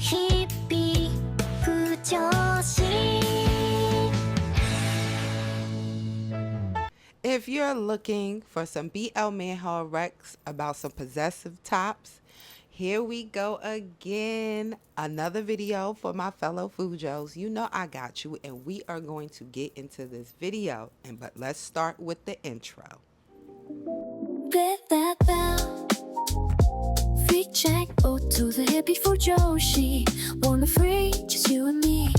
Hippie Fujoshi. If you're looking for some BL Manhwa recs about some possessive tops, here we go again. Another video for my fellow Fujos. You know I got you, and we are going to get into this video. But let's start with the intro. With that bell, free check to the Hippie Fujoshi. Wanna free, just you and me.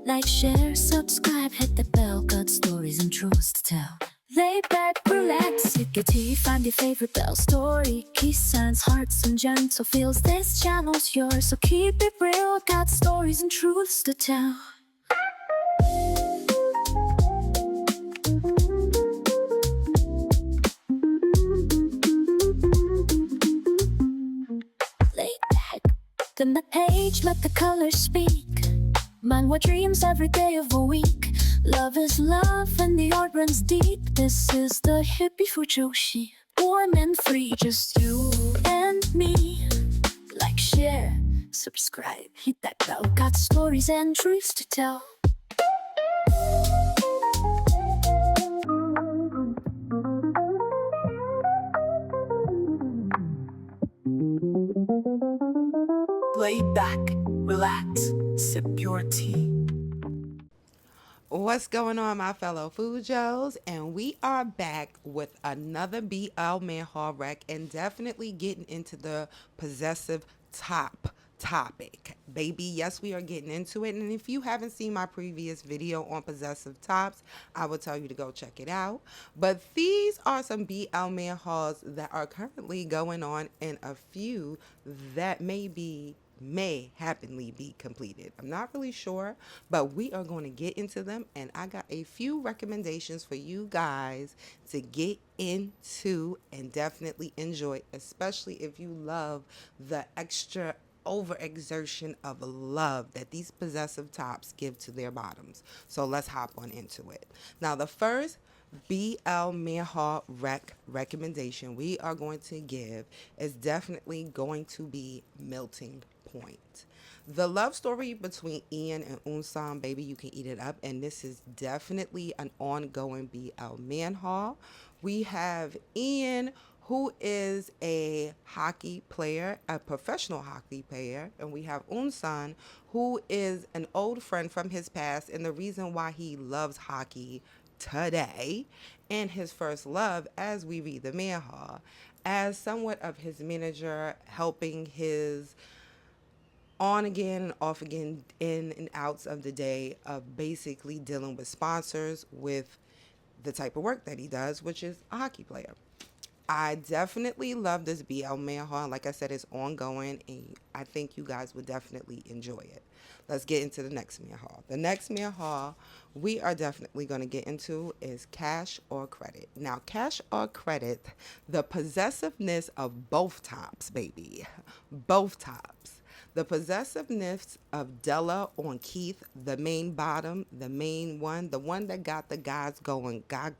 Like, share, subscribe, hit the bell. Got stories and truths to tell. Lay back, relax, sip your tea, find your favorite bell story. Key signs, hearts, and gentle feels. This channel's yours, so keep it real. Got stories and truths to tell. Lay back, then the page, let the colors speak. Manhwa dreams every day of a week. Love is love and the art runs deep. This is the Hippie Fujoshi. Warm and free, just you and me. Like, share, subscribe, hit that bell. Got stories and truths to tell. Lay back, relax, sip your tea. What's going on, my fellow Fujos? And we are back with another BL Manhwa rec, and definitely getting into the possessive topic. Baby, yes, we are getting into it. And if you haven't seen my previous video on possessive tops, I will tell you to go check it out. But these are some BL Manhwas that are currently going on, and a few that may happily be completed. I'm not really sure, but we are going to get into them, and I got a few recommendations for you guys to get into and definitely enjoy, especially if you love the extra overexertion of love that these possessive tops give to their bottoms. So let's hop on into it. Now, the first BL Manhwa recommendation we are going to give is definitely going to be Melting Point. The love story between Ian and Unsan, baby, you can eat it up, and this is definitely an ongoing BL Manhwa. We have Ian, who is a hockey player, a professional hockey player, and we have Unsan, who is an old friend from his past, and the reason why he loves hockey today, and his first love, as we read the manhwa, as somewhat of his manager, helping his on again and off again, in and outs of the day, of basically dealing with sponsors with the type of work that he does, which is a hockey player. I definitely love this BL Manhwa. Like I said, it's ongoing, and I think you guys would definitely enjoy it. Let's get into the next Manhwa. The next Manhwa we are definitely going to get into is Cash or Credit. Now, Cash or Credit, the possessiveness of both tops, baby. Both tops. The possessiveness of Della on Keith, the main bottom, the main one, the one that got the guys going ga.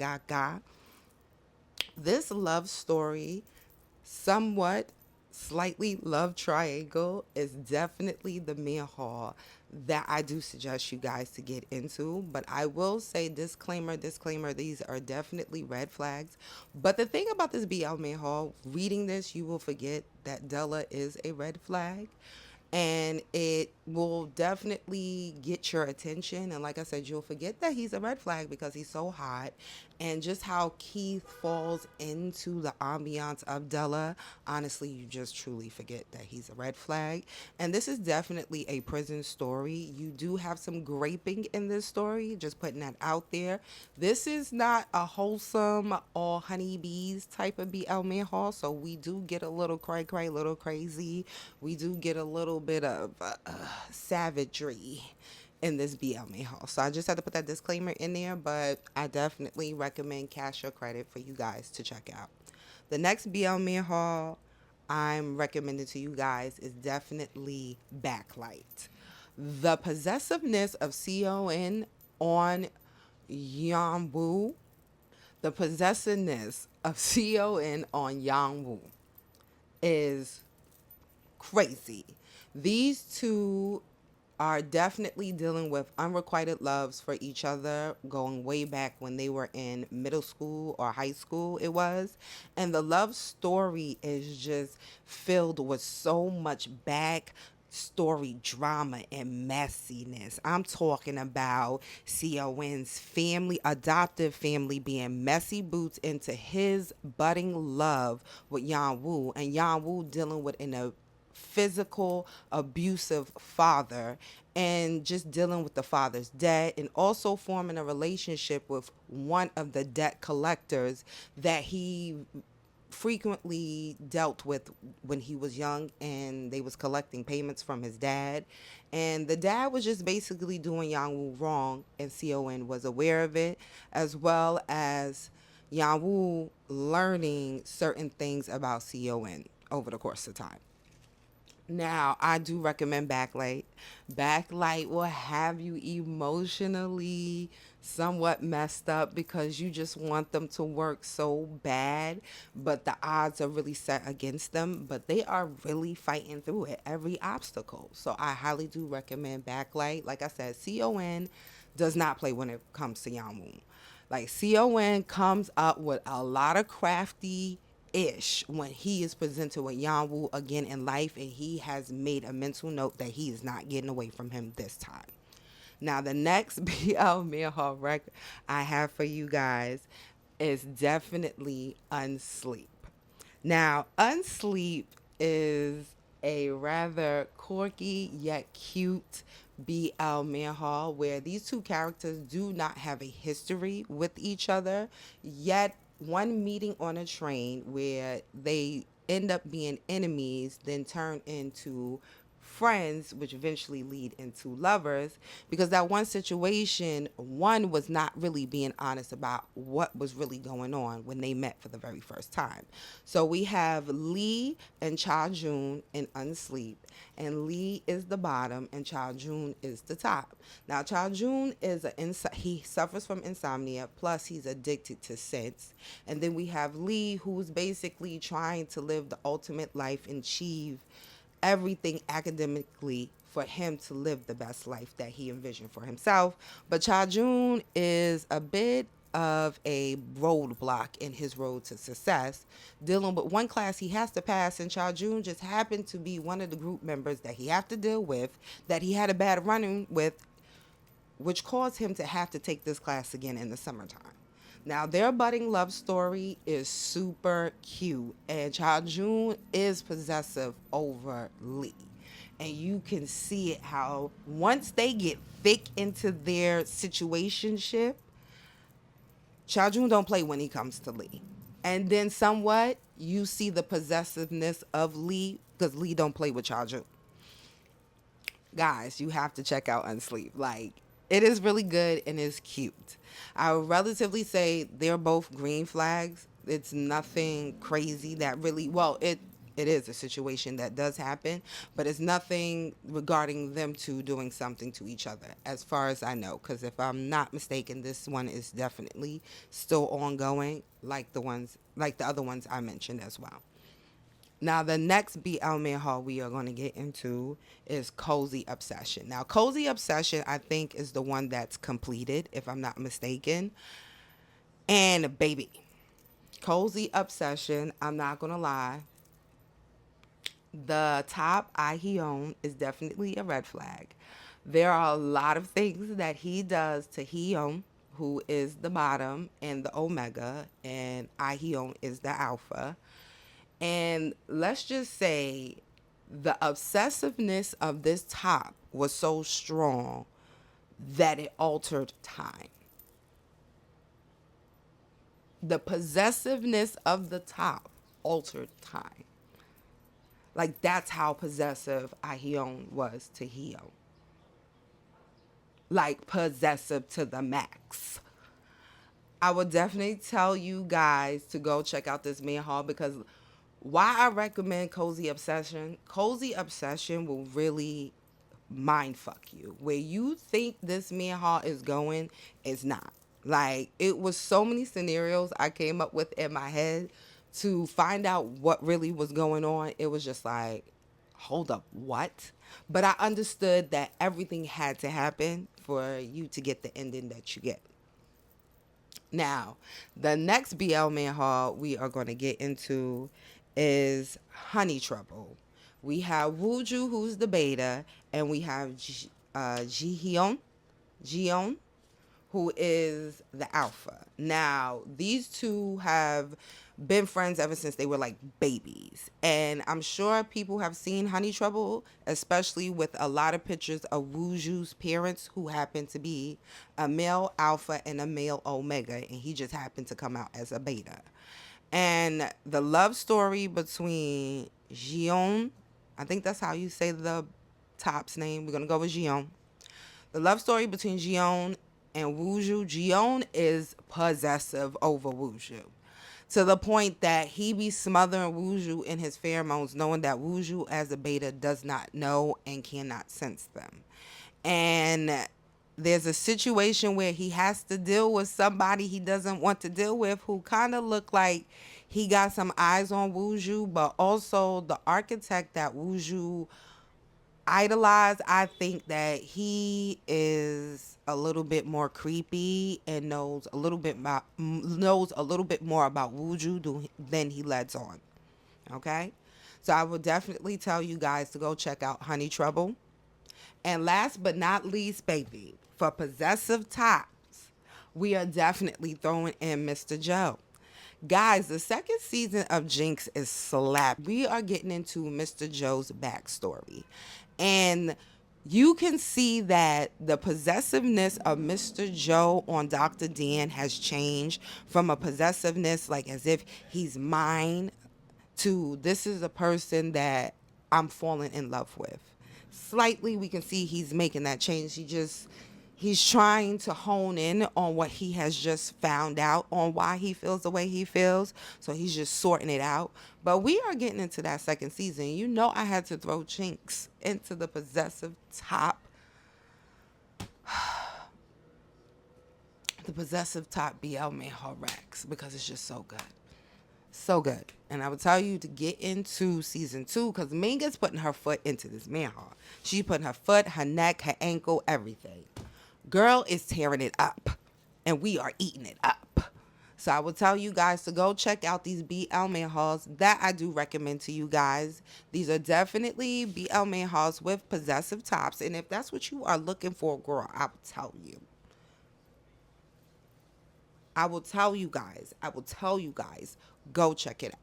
This love story, somewhat slightly love triangle, is definitely the manhwa that I do suggest you guys to get into. But I will say, disclaimer, these are definitely red flags. But the thing about this BL manhwa, reading this, you will forget that Della is a red flag. And it will definitely get your attention. And like I said, you'll forget that he's a red flag because he's so hot. And just how Keith falls into the ambiance of Della, honestly, you just truly forget that he's a red flag. And this is definitely a prison story. You do have some graping in this story, just putting that out there. This is not a wholesome all honeybees type of BL manhwa, so we do get a little cray, little crazy. We do get a little bit of savagery in this BL manhwa. So I just had to put that disclaimer in there, but I definitely recommend Cash or Credit for you guys to check out. The next BL manhwa I'm recommending to you guys is definitely Backlight. The possessiveness of Seon on Yangwoo. The possessiveness of Seon on Yangwoo is crazy. These two are definitely dealing with unrequited loves for each other going way back when they were in middle school or high school it was. And the love story is just filled with so much back story drama and messiness. I'm talking about Sion's family, adoptive family, being messy boots into his budding love with Yan Woo, and Yan Woo dealing with a physical abusive father, and just dealing with the father's debt, and also forming a relationship with one of the debt collectors that he frequently dealt with when he was young, and they was collecting payments from his dad, and the dad was just basically doing Yang-woo wrong, and Con was aware of it, as well as Yang-woo learning certain things about Con over the course of time. Now, I do recommend Backlight. Backlight will have you emotionally somewhat messed up because you just want them to work so bad, but the odds are really set against them, but they are really fighting through it, every obstacle. So I highly do recommend Backlight. Like I said, Con does not play when it comes to Yamu. Like, Con comes up with a lot of crafty ish when he is presented with Yanwoo again in life, and he has made a mental note that he is not getting away from him this time. Now, the next BL Manhwa record I have for you guys is definitely Unsleep. Now, Unsleep is a rather quirky yet cute BL Manhwa where these two characters do not have a history with each other, yet one meeting on a train where they end up being enemies, then turn into friends, which eventually lead into lovers, because that one situation, one was not really being honest about what was really going on when they met for the very first time. So we have Lee and Cha Jun in Unsleep, and Lee is the bottom and Cha Jun is the top. Now, Cha Jun is he suffers from insomnia, plus he's addicted to scents. And then we have Lee, who's basically trying to live the ultimate life and achieve everything academically for him to live the best life that he envisioned for himself. But Cha Jun is a bit of a roadblock in his road to success, dealing with one class he has to pass, and Cha Jun just happened to be one of the group members that he have to deal with, that he had a bad run-in with, which caused him to have to take this class again in the summertime. Now, their budding love story is super cute, and Cha Jun is possessive over Lee. And you can see it how once they get thick into their situationship, Cha Jun don't play when he comes to Lee. And then somewhat, you see the possessiveness of Lee, because Lee don't play with Cha Jun. Guys, you have to check out Unsleep. Like, it is really good and it's cute. I would relatively say they're both green flags. It's nothing crazy that really, well, it is a situation that does happen, but it's nothing regarding them two doing something to each other, as far as I know. Because if I'm not mistaken, this one is definitely still ongoing, like the other ones I mentioned as well. Now, the next BL Manhwa we are going to get into is Cozy Obsession. Now, Cozy Obsession, I think, is the one that's completed, if I'm not mistaken. And, baby, Cozy Obsession, I'm not going to lie, the top, Hyun, is definitely a red flag. There are a lot of things that he does to Hyun, who is the bottom and the omega, and Hyun is the alpha. And let's just say the obsessiveness of this top was so strong that it altered time. The possessiveness of the top altered time. Like, that's how possessive Hyun was to Hyun. Like, possessive to the max. I would definitely tell you guys to go check out this manhwa, because why I recommend Cozy Obsession will really mind fuck you. Where you think this manhwa is going, it's not. Like, it was so many scenarios I came up with in my head to find out what really was going on. It was just like, hold up, what? But I understood that everything had to happen for you to get the ending that you get. Now, the next BL Manhwa we are going to get into is Honey Trouble. We have Wooju, who's the beta, and we have Jihyun, who is the alpha. Now, these two have been friends ever since they were like babies. And I'm sure people have seen Honey Trouble, especially with a lot of pictures of Wooju's parents who happen to be a male alpha and a male omega. And he just happened to come out as a beta. And the love story between Jihyun, I think that's how you say the top's name. We're going to go with Jihyun. The love story between Jihyun and Wooju. Jihyun is possessive over Wooju, to the point that he be smothering Wooju in his pheromones, knowing that Wooju as a beta does not know and cannot sense them. And there's a situation where he has to deal with somebody he doesn't want to deal with, who kind of look like he got some eyes on Wooju, but also the architect that Wooju idolized. I think that he is a little bit more creepy and knows a little bit more about Wooju than he lets on. Okay, so I would definitely tell you guys to go check out Honey Trouble. And last but not least, baby, for possessive tops, we are definitely throwing in Mr. Joe. Guys, the second season of Jinx is slap. We are getting into Mr. Joe's backstory. And you can see that the possessiveness of Mr. Joe on Dr. Dan has changed from a possessiveness like as if he's mine to this is a person that I'm falling in love with. Slightly, we can see he's making that change. He's trying to hone in on what he has just found out on why he feels the way he feels. So he's just sorting it out. But we are getting into that second season. You know I had to throw Jinx into the possessive top. The possessive top BL Manhwa Rex, because it's just so good. So good. And I would tell you to get into season 2 because Minga's putting her foot into this manhwa. She's putting her foot, her neck, her ankle, everything. Girl is tearing it up, and we are eating it up. So I will tell you guys to go check out these BL Manhwas that I do recommend to you guys. These are definitely BL Manhwas with possessive tops, and if that's what you are looking for, girl, I will tell you. I will tell you guys, go check it out.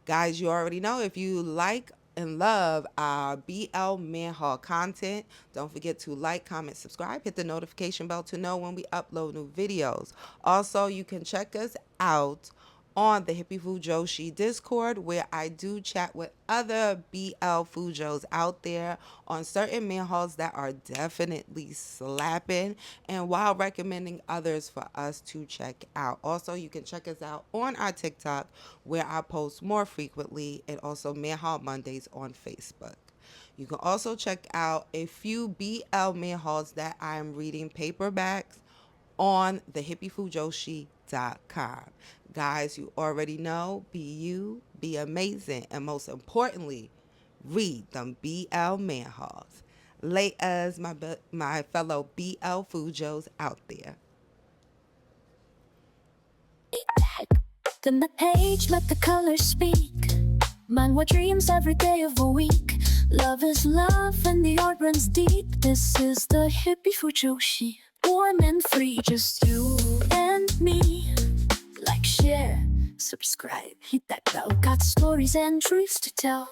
Guys, you already know if you like and love our BL Manhwa content, don't forget to like, comment, subscribe, hit the notification bell to know when we upload new videos. Also, you can check us out on the Hippie Fujoshi Discord, where I do chat with other BL Fujos out there on certain manhwas that are definitely slapping, and while recommending others for us to check out. Also, you can check us out on our TikTok, where I post more frequently, and also Manhwa Mondays on Facebook. You can also check out a few BL manhwas that I'm reading paperbacks on the hippiefujoshi.com. Guys, you already know, be you, be amazing, and most importantly, read them BL manhwas. Laters, my fellow BL Fujos out there. Then the page, let the colors speak. Manhwa dreams every day of a week. Love is love and the art runs deep. This is the Hippie Fujoshi. Warm and free, just you and me. Like, share, subscribe, hit that bell. Got stories and truths to tell.